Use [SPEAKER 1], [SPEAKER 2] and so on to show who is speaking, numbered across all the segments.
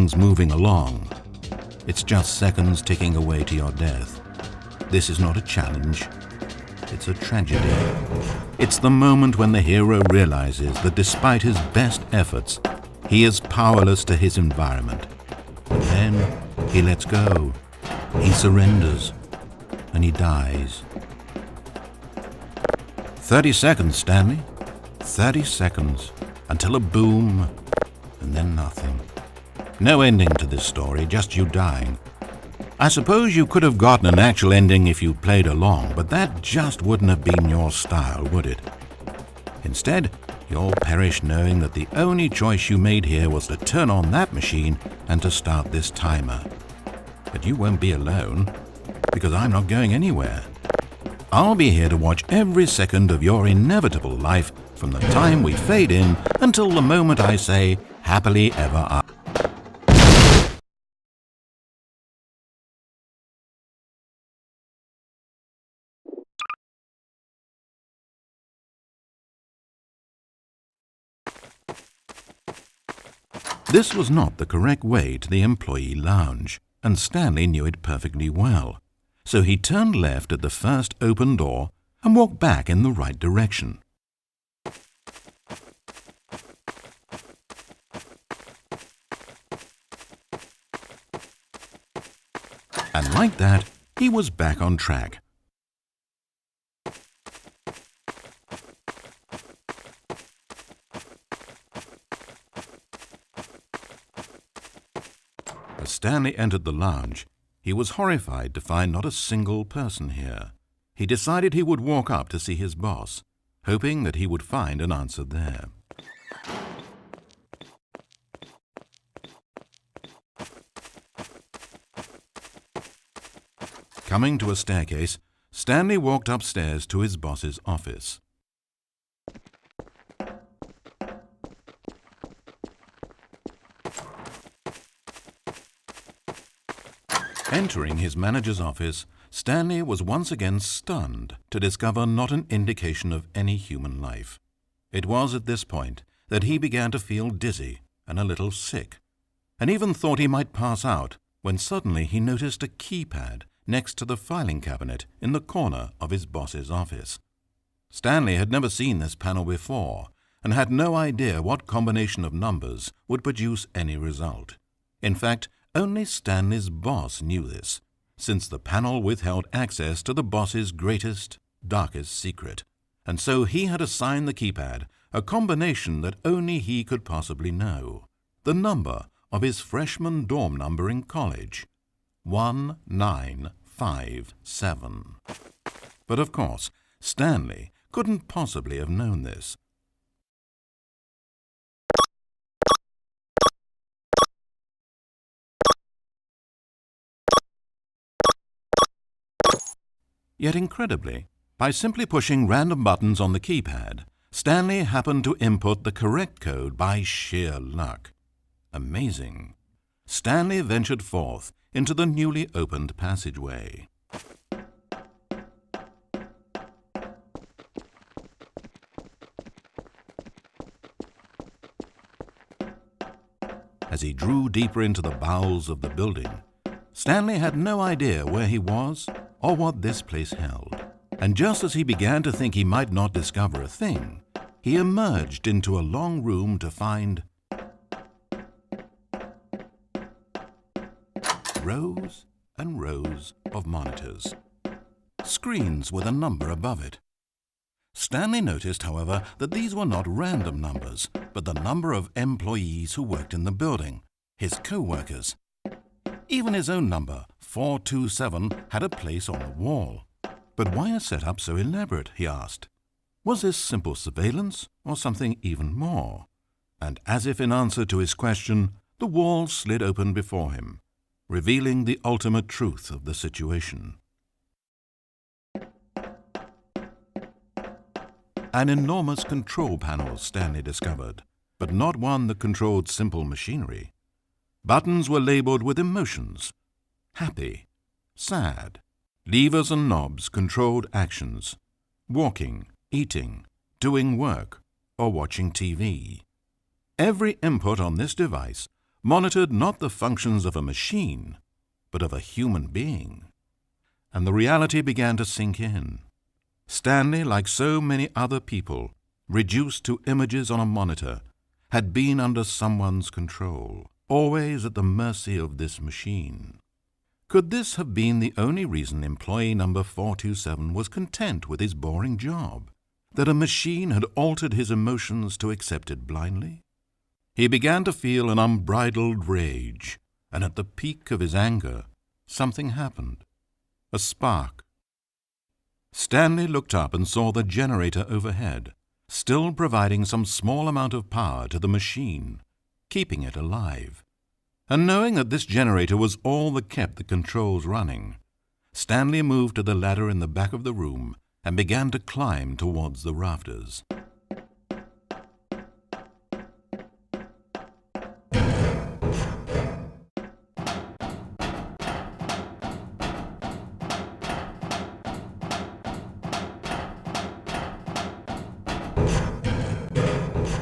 [SPEAKER 1] things moving along. It's just seconds ticking away to your death. This is not a challenge. It's a tragedy. It's the moment when the hero realizes that despite his best efforts, he is powerless to his environment. And then he lets go. He surrenders. And he dies. 30 seconds, Stanley. 30 seconds. Until a boom, and then nothing. No ending to this story, just you dying. I suppose you could have gotten an actual ending if you played along, but that just wouldn't have been your style, would it? Instead, you'll perish knowing that the only choice you made here was to turn on that machine and to start this timer. But you won't be alone, because I'm not going anywhere. I'll be here to watch every second of your inevitable life from the time we fade in until the moment I say, happily ever after. This was not the correct way to the employee lounge, and Stanley knew it perfectly well. So he turned left at the first open door and walked back in the right direction. And like that, he was back on track. As Stanley entered the lounge, he was horrified to find not a single person here. He decided he would walk up to see his boss, hoping that he would find an answer there. Coming to a staircase, Stanley walked upstairs to his boss's office. Entering his manager's office, Stanley was once again stunned to discover not an indication of any human life. It was at this point that he began to feel dizzy and a little sick, and even thought he might pass out when suddenly he noticed a keypad next to the filing cabinet in the corner of his boss's office. Stanley had never seen this panel before and had no idea what combination of numbers would produce any result. In fact, only Stanley's boss knew this, since the panel withheld access to the boss's greatest, darkest secret, and so he had assigned the keypad a combination that only he could possibly know, the number of his freshman dorm number in college, 1957. But of course, Stanley couldn't possibly have known this. Yet incredibly, by simply pushing random buttons on the keypad, Stanley happened to input the correct code by sheer luck. Amazing. Stanley ventured forth into the newly opened passageway. As he drew deeper into the bowels of the building, Stanley had no idea where he was or what this place held. And just as he began to think he might not discover a thing, he emerged into a long room to find rows and rows of monitors, screens with a number above it. Stanley noticed, however, that these were not random numbers, but the number of employees who worked in the building, his co-workers. Even his own number, 427, had a place on the wall. But why a setup so elaborate, he asked. Was this simple surveillance or something even more? And as if in answer to his question, the wall slid open before him, revealing the ultimate truth of the situation. An enormous control panel, Stanley discovered, but not one that controlled simple machinery. Buttons were labeled with emotions: happy, sad. Levers and knobs controlled actions: walking, eating, doing work, or watching TV. Every input on this device monitored not the functions of a machine, but of a human being. And the reality began to sink in. Stanley, like so many other people, reduced to images on a monitor, had been under someone's control, always at the mercy of this machine. Could this have been the only reason employee number 427 was content with his boring job? That a machine had altered his emotions to accept it blindly? He began to feel an unbridled rage, and at the peak of his anger, something happened. A spark. Stanley looked up and saw the generator overhead, still providing some small amount of power to the machine, keeping it alive. And knowing that this generator was all that kept the controls running, Stanley moved to the ladder in the back of the room and began to climb towards the rafters.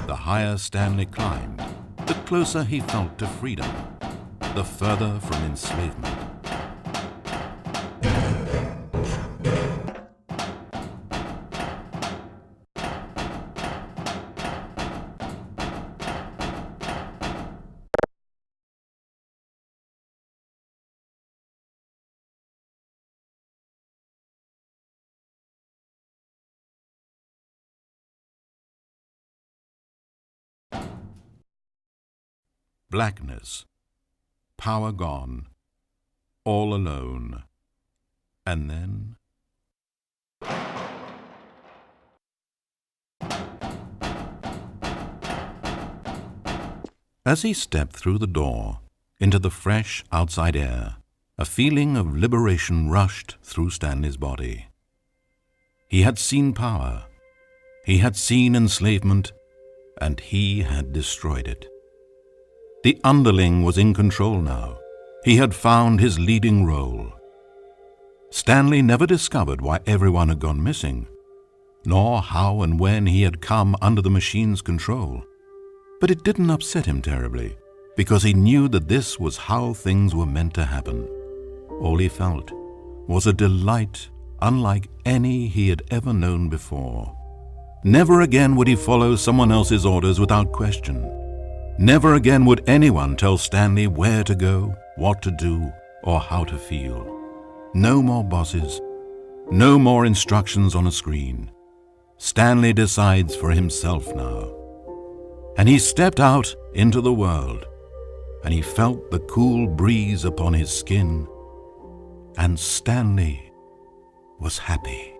[SPEAKER 1] The higher Stanley climbed, the closer he felt to freedom, the further from enslavement. Blackness, power gone, all alone, and then... As he stepped through the door into the fresh outside air, a feeling of liberation rushed through Stanley's body. He had seen power, he had seen enslavement, and he had destroyed it. The underling was in control now. He had found his leading role. Stanley never discovered why everyone had gone missing, nor how and when he had come under the machine's control. But it didn't upset him terribly, because he knew that this was how things were meant to happen. All he felt was a delight unlike any he had ever known before. Never again would he follow someone else's orders without question. Never again would anyone tell Stanley where to go, what to do, or how to feel. No more bosses, no more instructions on a screen. Stanley decides for himself now. And he stepped out into the world, and he felt the cool breeze upon his skin, and Stanley was happy.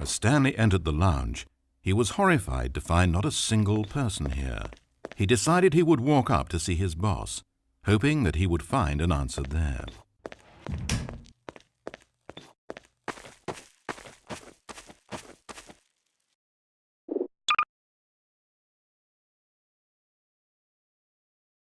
[SPEAKER 1] As Stanley entered the lounge, he was horrified to find not a single person here. He decided he would walk up to see his boss, hoping that he would find an answer there.